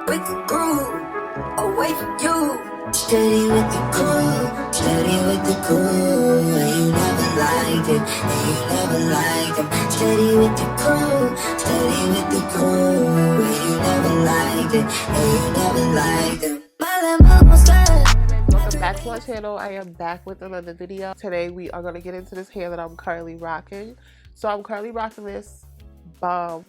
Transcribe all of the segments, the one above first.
with the groove, away from you. Steady with the crew, steady with the crew. And you never liked it, and you never liked him. Steady with the crew, steady with the crew. And you never liked it, and you never liked him. Welcome back to my channel. I am back with another video. Today we are going to get into this hair that I'm currently rocking. So I'm currently rocking this bomb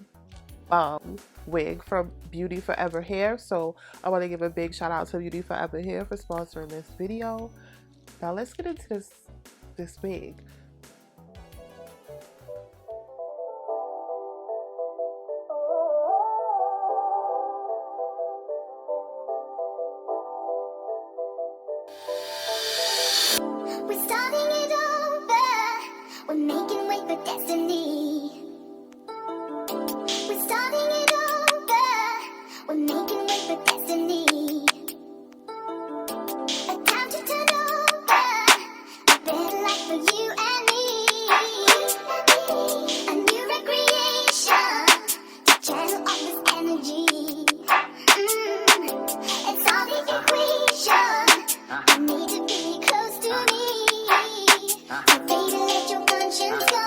wig from Beauty Forever Hair. So I want to give a big shout out to Beauty Forever Hair for sponsoring this video. Now let's get into this wig. We're starting it over. We're making way for destiny. We're starting it over. We're making way for destiny. A time to turn over. A better life for you and me. A new recreation to channel all this energy. It's all the equation. You need to be close to me. So baby, let your conscience go.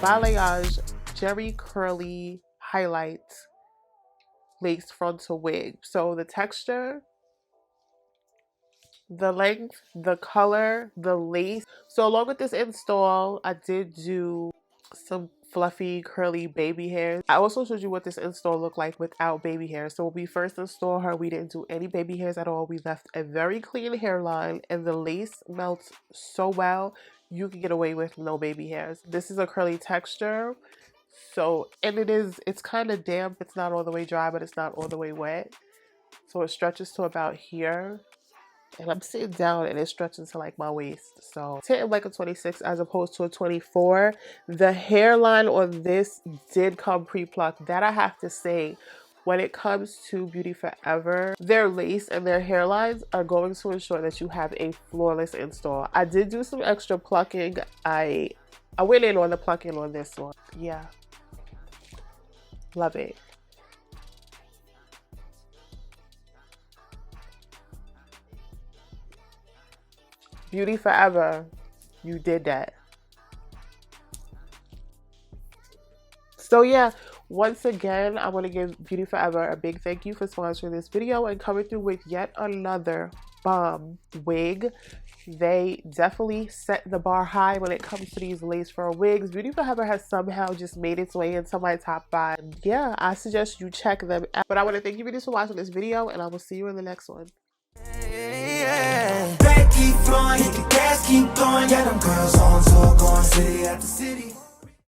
Balayage Jerry Curly Highlight Lace Frontal Wig. So the texture, the length, the color, the lace. So along with this install, I did do some fluffy curly baby hairs. I also showed you what this install looked like without baby hairs. So when we first installed her, we didn't do any baby hairs at all. We left a very clean hairline, and the lace melts so well you can get away with no baby hairs. This is a curly texture. So, and it's kind of damp. It's not all the way dry, but it's not all the way wet. So it stretches to about here. And I'm sitting down and it's stretching to like my waist. So it's hitting like a 26 as opposed to a 24. The hairline on this did come pre-plucked. That I have to say, when it comes to Beauty Forever, their lace and their hairlines are going to ensure that you have a flawless install. I did do some extra plucking. I went in on the plucking on this one. Yeah. Love it. Beauty Forever, you did that. So yeah, once again, I want to give Beauty Forever a big thank you for sponsoring this video and coming through with yet another bomb wig. They definitely set the bar high when it comes to these lace front wigs. Beauty Forever has somehow just made its way into my top 5. Yeah, I suggest you check them out. But I want to thank you for watching this video, and I will see you in the next one. Back keep flowing, hit the gas keep going. Yeah, them girls on tour going city after city.